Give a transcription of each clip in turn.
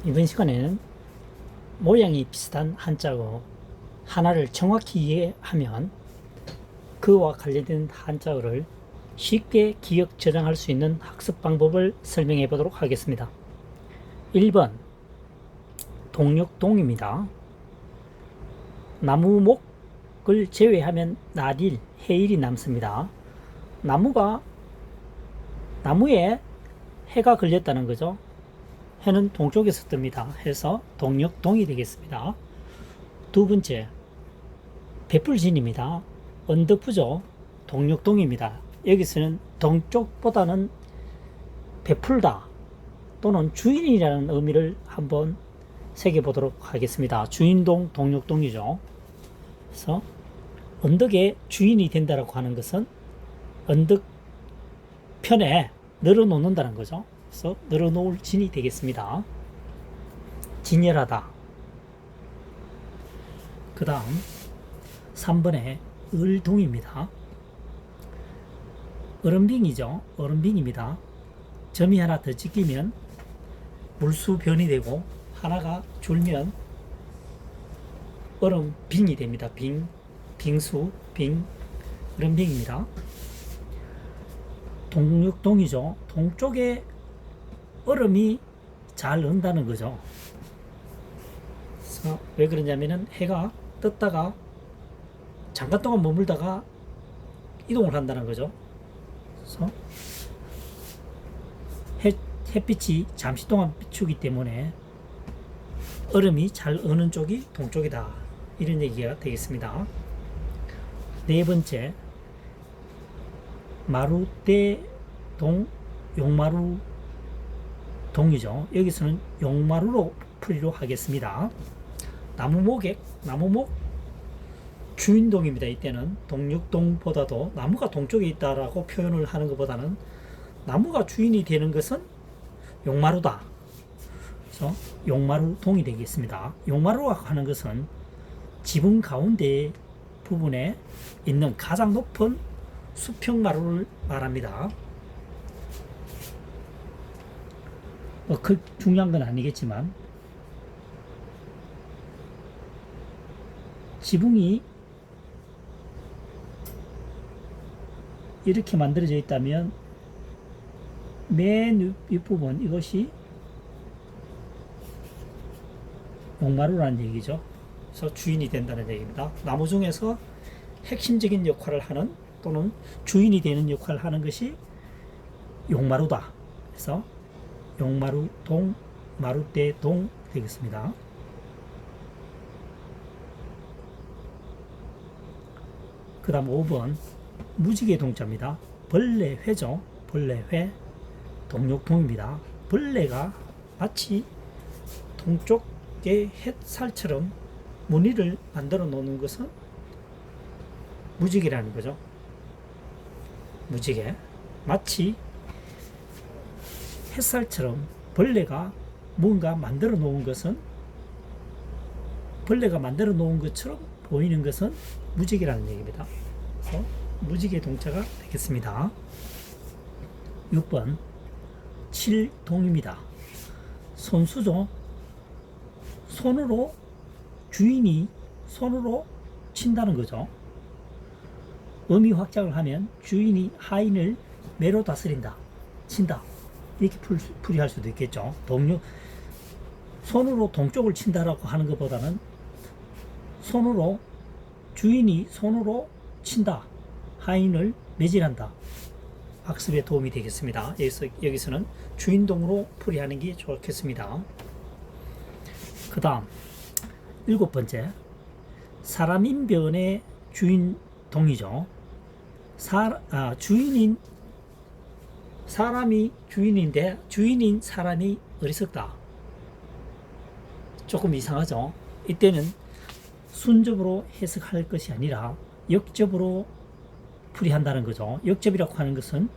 이번 시간에는 모양이 비슷한 한자어 하나를 정확히 이해하면 그와 관련된 한자어를 쉽게 기억 저장할 수 있는 학습 방법을 설명해 보도록 하겠습니다. 1번 동력동입니다. 나무목을 제외하면 날일, 해일이 남습니다. 나무에 해가 걸렸다는 거죠. 해는 동쪽에서 뜹니다. 해서 동력동이 되겠습니다. 두 번째, 배풀진입니다. 언덕부죠. 동력동입니다. 여기서는 동쪽보다는 베풀다 또는 주인이라는 의미를 한번 새겨보도록 하겠습니다. 주인동, 동력동이죠. 그래서 언덕의 주인이 된다라고 하는 것은 언덕 편에 늘어놓는다는 거죠. 그래서 늘어놓을 진이 되겠습니다. 진열하다. 그 다음 3번에 을동입니다. 얼음빙이죠. 얼음빙입니다. 점이 하나 더 찍히면 물수변이 되고 하나가 줄면 얼음빙이 됩니다. 빙수, 얼음빙입니다. 동력동이죠. 동쪽에 얼음이 잘 은다는 거죠. 그래서 왜 그러냐면은 해가 떴다가 잠깐 동안 머물다가 이동을 한다는 거죠. 그래서 햇빛이 잠시 동안 비추기 때문에 얼음이 잘 어는 쪽이 동쪽이다. 이런 얘기가 되겠습니다. 네 번째, 마루대동, 용마루 동이죠. 여기서는 용마루로 풀이로 하겠습니다. 나무목 주인동입니다. 이때는 동력동보다도 나무가 동쪽에 있다라고 표현을 하는 것보다는 나무가 주인이 되는 것은 용마루다. 그래서 용마루동이 되겠습니다. 용마루라고 하는 것은 지붕 가운데 부분에 있는 가장 높은 수평마루를 말합니다. 그 중요한 건 아니겠지만 지붕이 이렇게 만들어져 있다면 맨 윗부분 이것이 용마루라는 얘기죠. 그래서 주인이 된다는 얘기입니다. 나무 중에서 핵심적인 역할을 하는 또는 주인이 되는 역할을 하는 것이 용마루다. 그래서 용마루동, 마루대동 되겠습니다. 그 다음 5번 무지개 동자입니다. 벌레회죠. 벌레회, 동력동입니다. 벌레가 마치 동쪽의 햇살처럼 무늬를 만들어 놓는 것은 무지개라는 거죠. 무지개. 마치 햇살처럼 벌레가 뭔가 만들어 놓은 것은 벌레가 만들어 놓은 것처럼 보이는 것은 무지개라는 얘기입니다. 그래서 무지개 동자가 되겠습니다. 6번 칠동입니다. 손수죠. 주인이 손으로 친다는 거죠. 의미 확장을 하면 주인이 하인을 매로 다스린다, 친다, 이렇게 풀이할 수도 있겠죠. 손으로 동쪽을 친다라고 하는 것보다는 주인이 손으로 친다, 하인을 매질한다. 학습에 도움이 되겠습니다. 여기서는 주인동으로 풀이하는 게 좋겠습니다. 그 다음 7번째, 사람인변의 주인동이죠. 사람이 주인인데 주인인 사람이 어리석다. 조금 이상하죠. 이때는 순접으로 해석할 것이 아니라 역접으로 풀이한다는 거죠. 역접이라고 하는 것은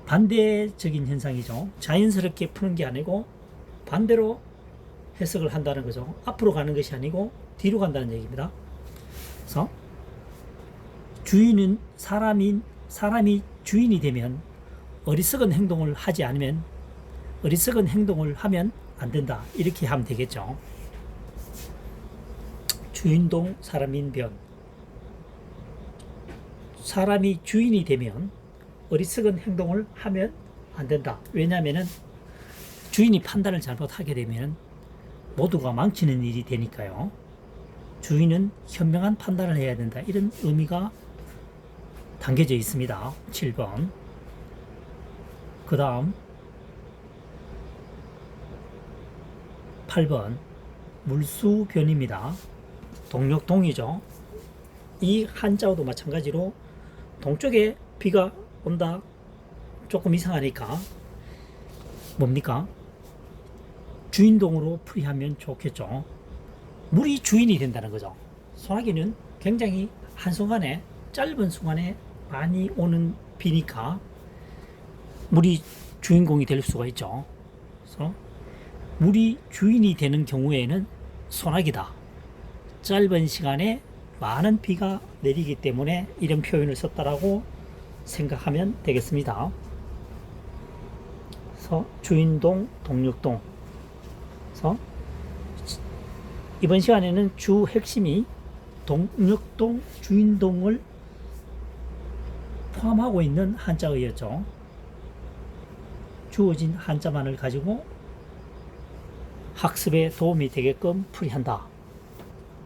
반대적인 현상이죠. 자연스럽게 푸는 게 아니고 반대로 해석을 한다는 거죠. 앞으로 가는 것이 아니고 뒤로 간다는 얘기입니다. 그래서 사람이 주인이 되면 어리석은 행동을 하지 않으면 어리석은 행동을 하면 안 된다. 이렇게 하면 되겠죠. 주인동 사람인 변. 사람이 주인이 되면 어리석은 행동을 하면 안 된다. 왜냐하면 주인이 판단을 잘못하게 되면 모두가 망치는 일이 되니까요. 주인은 현명한 판단을 해야 된다. 이런 의미가 담겨져 있습니다. 7번. 그 다음 8번 물수변입니다. 동력동이죠. 이 한자어도 마찬가지로 동쪽에 비가 온다. 조금 이상하니까 뭡니까? 주인동으로 풀이하면 좋겠죠. 물이 주인이 된다는 거죠. 소나기는 굉장히 한순간에, 짧은 순간에 많이 오는 비니까 물이 주인공이 될 수가 있죠. 그래서 물이 주인이 되는 경우에는 소나기다. 짧은 시간에 많은 비가 내리기 때문에 이런 표현을 썼다라고 생각하면 되겠습니다. 그래서 주인동, 동력동. 그래서 이번 시간에는 주 핵심이 동력동, 주인동을 포함하고 있는 한자어였죠. 주어진 한자만을 가지고 학습에 도움이 되게끔 풀이한다.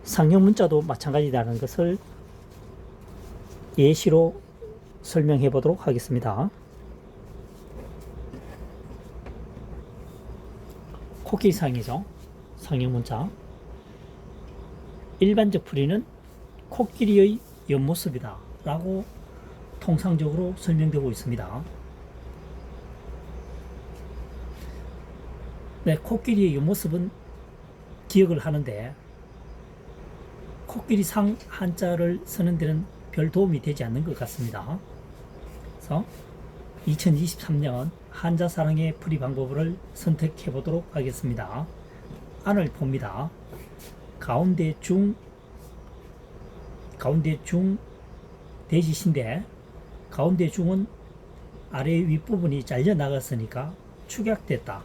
상형 문자도 마찬가지라는 것을 예시로 설명해 보도록 하겠습니다. 코끼리상이죠. 상형 문자. 일반적 풀이는 코끼리의 옆모습이다 라고 통상적으로 설명되고 있습니다. 네, 코끼리의 옆모습은 기억을 하는데 코끼리상 한자를 쓰는 데는 별 도움이 되지 않는 것 같습니다. 그래서 2023년 한자사랑의 풀이 방법을 선택해 보도록 하겠습니다. 안을 봅니다. 가운데 중 대지신데 가운데 중은 아래 윗부분이 잘려 나갔으니까 축약됐다,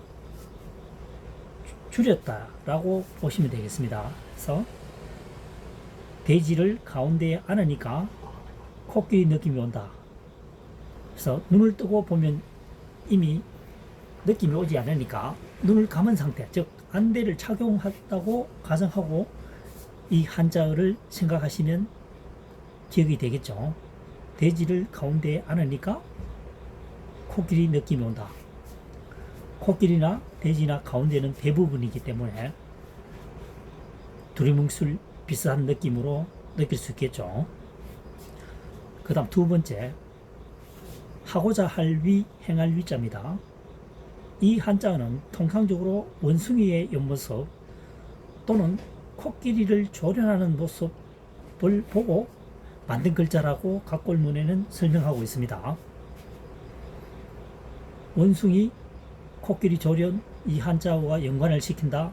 줄였다 라고 보시면 되겠습니다. 그래서 대지를 가운데에 안으니까 코끼리 느낌이 온다. 그래서 눈을 뜨고 보면 이미 느낌이 오지 않으니까 눈을 감은 상태, 즉 안대를 착용했다고 가정하고 이 한자어를 생각하시면 기억이 되겠죠. 대지를 가운데에 안으니까 코끼리 느낌이 온다. 코끼리나 대지나 가운데는 대부분이기 때문에 두리뭉술 비슷한 느낌으로 느낄 수 있겠죠. 그 다음 두 번째, 하고자 할 위, 행할 위자입니다. 이 한자어는 통상적으로 원숭이의 옆모습 또는 코끼리를 조련하는 모습을 보고 만든 글자라고 각골문에는 설명하고 있습니다. 원숭이, 코끼리 조련, 이 한자어와 연관을 시킨다?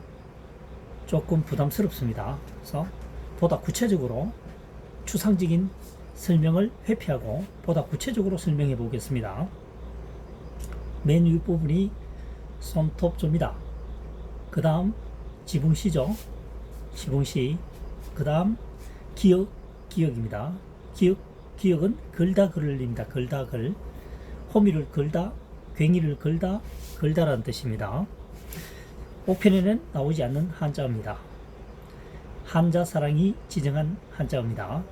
조금 부담스럽습니다. 그래서 보다 구체적으로 추상적인 설명을 회피하고 보다 구체적으로 설명해 보겠습니다. 맨 윗부분이 손톱조입니다. 그 다음 지붕시죠. 지붕시. 그 다음 기역입니다. 기역은 걸다 걸입니다. 걸다 걸. 호미를 걸다, 괭이를 걸다라는 뜻입니다. 5편에는 나오지 않는 한자어입니다. 한자사랑이 지정한 한자어입니다.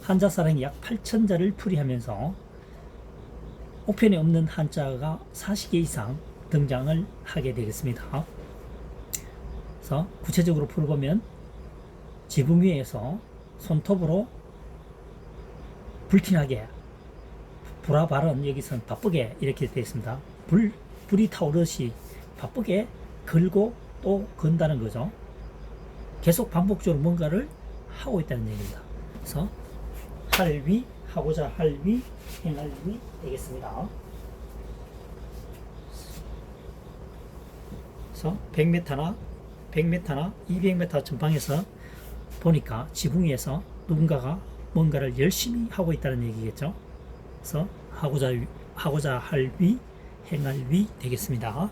한자사랑이 약 8,000자를 풀이하면서 5편에 없는 한자가 40개 이상 등장을 하게 되겠습니다. 그래서 구체적으로 풀어보면 지붕 위에서 손톱으로 불티나게, 불화 발언 여기서는 바쁘게 이렇게 되어 있습니다. 불이 타오르듯이 바쁘게 걸고 또 건다는 거죠. 계속 반복적으로 뭔가를 하고 있다는 얘기입니다. 그래서 할 위, 하고자 할 위, 행할 위 되겠습니다. 그래서 100m나 200m 전방에서 보니까 지붕 위에서 누군가가 뭔가를 열심히 하고 있다는 얘기겠죠. 그래서 하고자 할 위, 행할 위 되겠습니다.